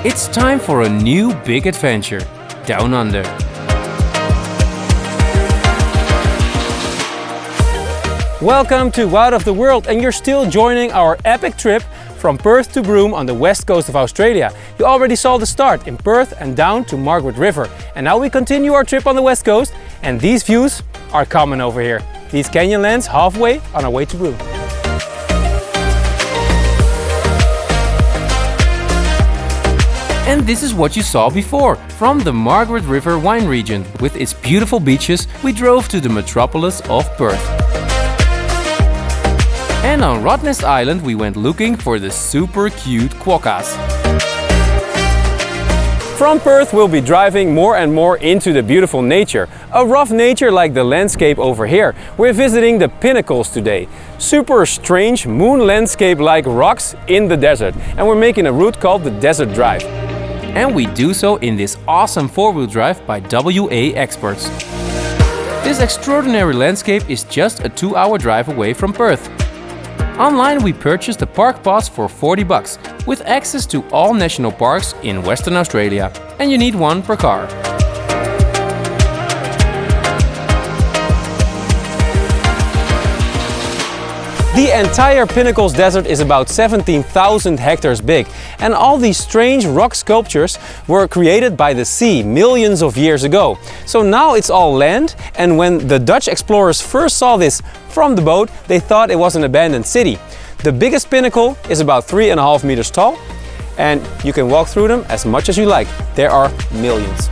It's time for a new big adventure, down under. Welcome to Out of the World, and you're still joining our epic trip from Perth to Broome on the west coast of Australia. You already saw the start in Perth and down to Margaret River. And now we continue our trip on the west coast, and these views are common over here. These canyon lands halfway on our way to Broome. And this is what you saw before. From the Margaret River wine region, with its beautiful beaches, we drove to the metropolis of Perth. And on Rottnest Island we went looking for the super cute quokkas. From Perth we'll be driving more and more into the beautiful nature. A rough nature like the landscape over here. We're visiting the Pinnacles today. Super strange moon landscape like rocks in the desert. And we're making a route called the Desert Drive. And we do so in this awesome four-wheel drive by WA experts. This extraordinary landscape is just a 2-hour drive away from Perth. Online we purchased a park pass for $40 with access to all national parks in Western Australia, and you need one per car. The entire Pinnacles Desert is about 17,000 hectares big, and all these strange rock sculptures were created by the sea millions of years ago. So now it's all land, and when the Dutch explorers first saw this from the boat, they thought it was an abandoned city. The biggest pinnacle is about 3.5 meters tall, and you can walk through them as much as you like. There are millions.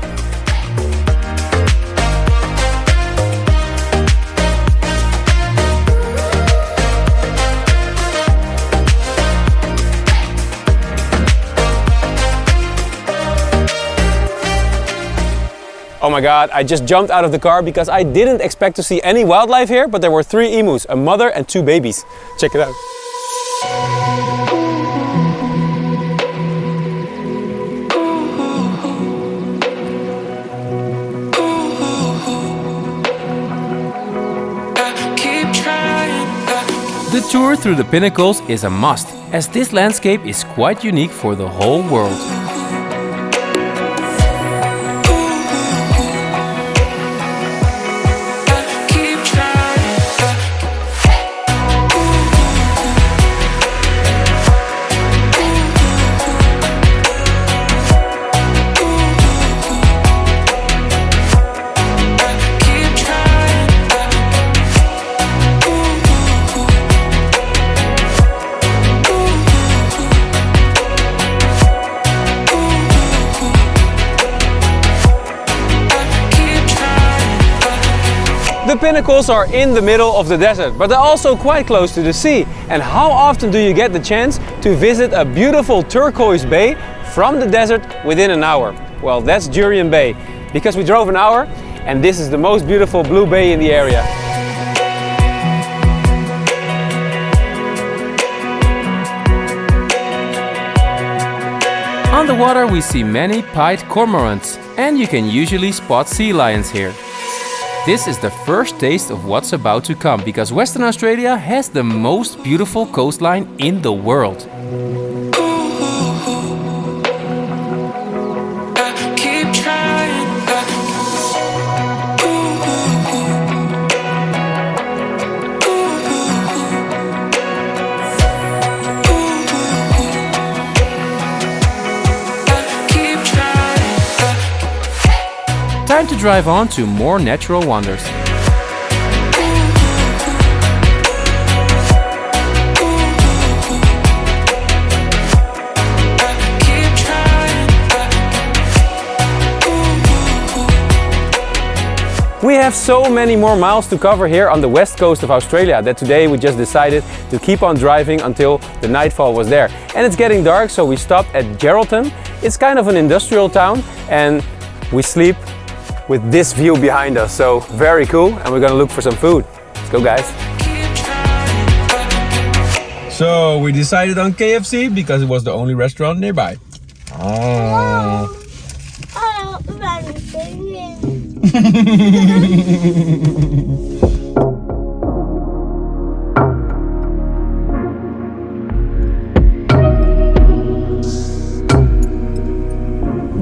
Oh my god, I just jumped out of the car because I didn't expect to see any wildlife here, but there were 3 emus, a mother and 2 babies. Check it out. The tour through the Pinnacles is a must, as this landscape is quite unique for the whole world. The Pinnacles are in the middle of the desert, but they're also quite close to the sea. And how often do you get the chance to visit a beautiful turquoise bay from the desert within an hour? Well, that's Jurien Bay, because we drove an hour, and this is the most beautiful blue bay in the area. On the water we see many pied cormorants, and you can usually spot sea lions here. This is the first taste of what's about to come, because Western Australia has the most beautiful coastline in the world. Time to drive on to more natural wonders. We have so many more miles to cover here on the west coast of Australia that today we just decided to keep on driving until the nightfall was there. And it's getting dark, so we stopped at Geraldton. It's kind of an industrial town, and we sleep with this view behind us, so very cool, and we're gonna look for some food. Let's go, guys. So we decided on KFC because it was the only restaurant nearby. Oh.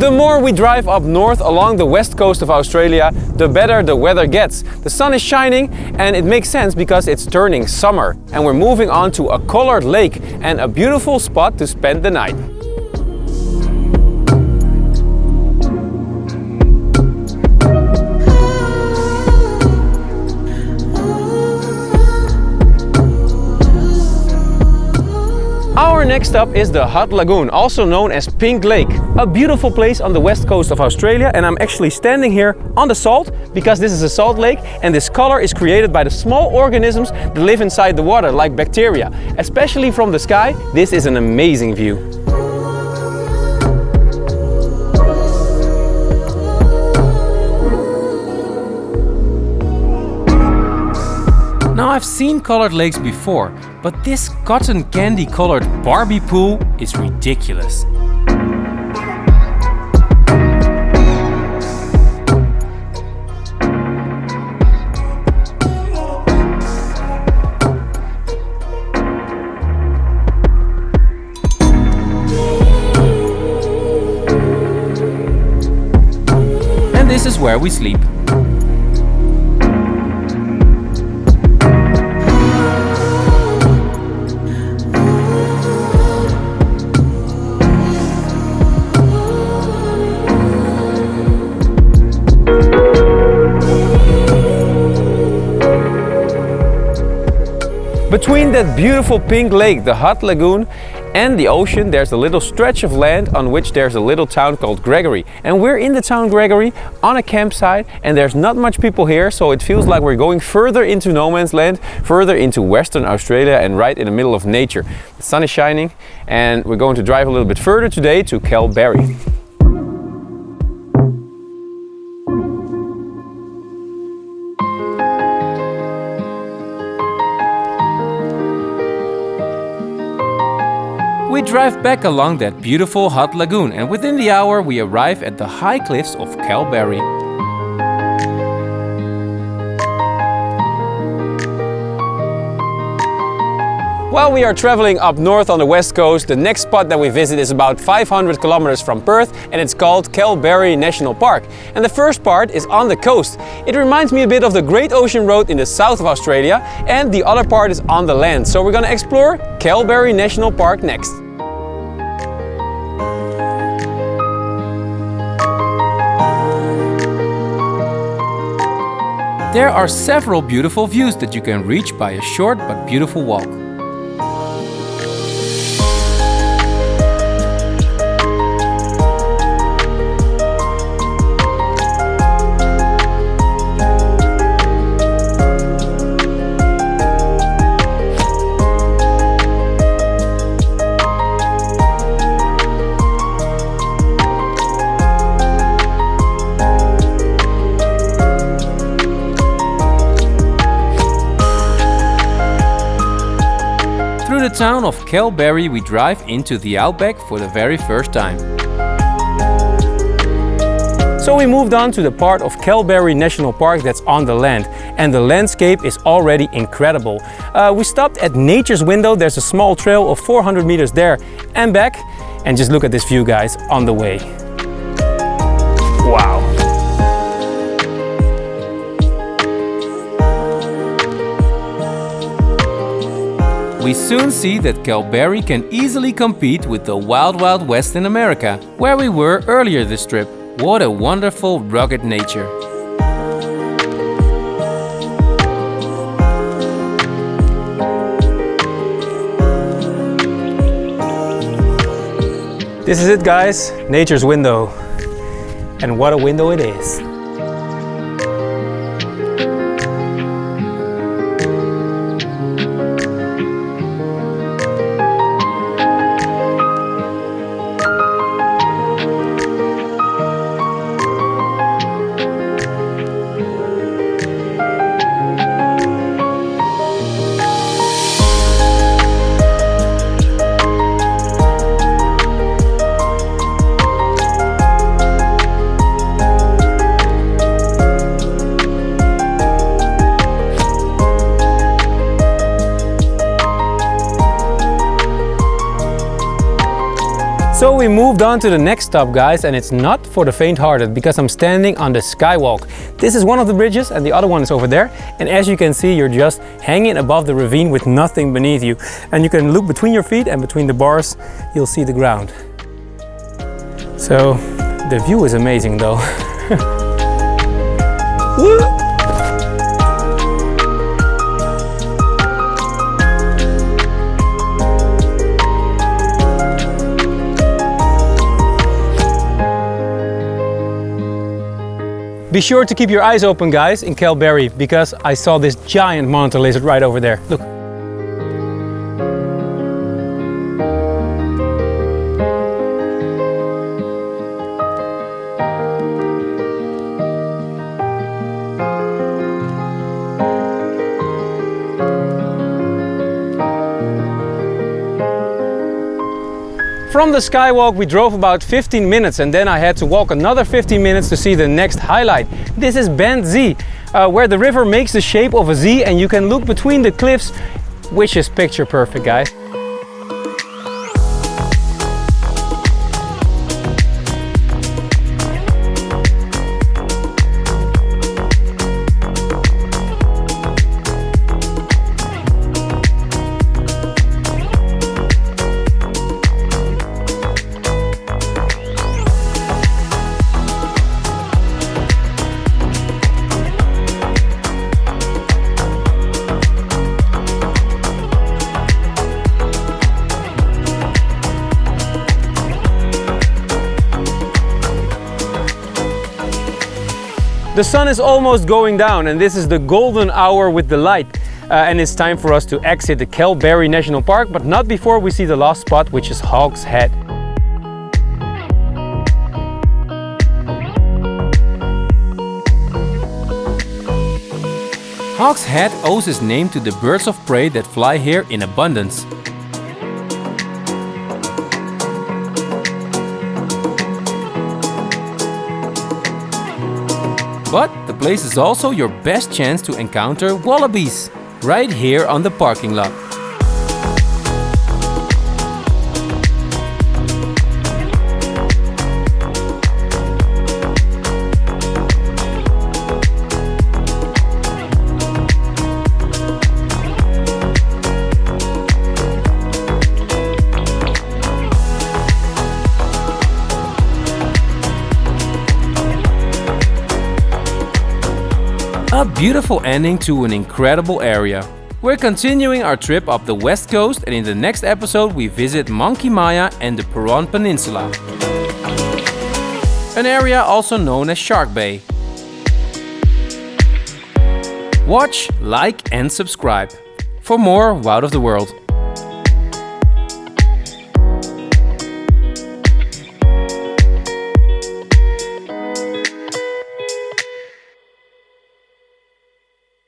The more we drive up north along the west coast of Australia, the better the weather gets. The sun is shining and it makes sense because it's turning summer. And we're moving on to a colored lake and a beautiful spot to spend the night. Our next stop is the Hutt Lagoon, also known as Pink Lake. A beautiful place on the west coast of Australia, and I'm actually standing here on the salt because this is a salt lake and this color is created by the small organisms that live inside the water, like bacteria. Especially from the sky, this is an amazing view. Now I've seen colored lakes before, but this cotton candy colored Barbie pool is ridiculous. And this is where we sleep. Between that beautiful pink lake, the Hutt Lagoon, and the ocean, there's a little stretch of land on which there's a little town called Gregory. And we're in the town Gregory on a campsite, and there's not much people here, so it feels like we're going further into no man's land, further into Western Australia and right in the middle of nature. The sun is shining and we're going to drive a little bit further today to Kalbarri. We drive back along that beautiful Hutt Lagoon, and within the hour we arrive at the high cliffs of Kalbarri. While we are traveling up north on the west coast, the next spot that we visit is about 500 kilometers from Perth, and it's called Kalbarri National Park. And the first part is on the coast. It reminds me a bit of the Great Ocean Road in the south of Australia, and the other part is on the land. So we're gonna explore Kalbarri National Park next. There are several beautiful views that you can reach by a short but beautiful walk. Through the town of Kalbarri we drive into the Outback for the very first time. So we moved on to the part of Kalbarri National Park that's on the land, and the landscape is already incredible. We stopped at Nature's Window. There's a small trail of 400 meters there and back, and just look at this view, guys, on the way. Wow! We soon see that Kalbarri can easily compete with the Wild Wild West in America, where we were earlier this trip. What a wonderful, rugged nature. This is it, guys, Nature's Window. And what a window it is. So we moved on to the next stop, guys, and it's not for the faint-hearted because I'm standing on the skywalk. This is one of the bridges and the other one is over there. And as you can see, you're just hanging above the ravine with nothing beneath you. And you can look between your feet, and between the bars, you'll see the ground. So the view is amazing though. Woo! Be sure to keep your eyes open, guys, in Kalbarri, because I saw this giant monitor lizard right over there. Look. From the skywalk we drove about 15 minutes and then I had to walk another 15 minutes to see the next highlight. This is Bend Z, where the river makes the shape of a Z and you can look between the cliffs, which is picture perfect, guys. The sun is almost going down and this is the golden hour with the light. And it's time for us to exit the Kalbarri National Park, but not before we see the last spot, which is Hawk's Head. Hawk's Head owes its name to the birds of prey that fly here in abundance. But the place is also your best chance to encounter wallabies, right here on the parking lot. A beautiful ending to an incredible area. We're continuing our trip up the west coast, and in the next episode we visit Monkey Maya and the Peron Peninsula, an area also known as Shark Bay. Watch, like and subscribe for more Wow of the World.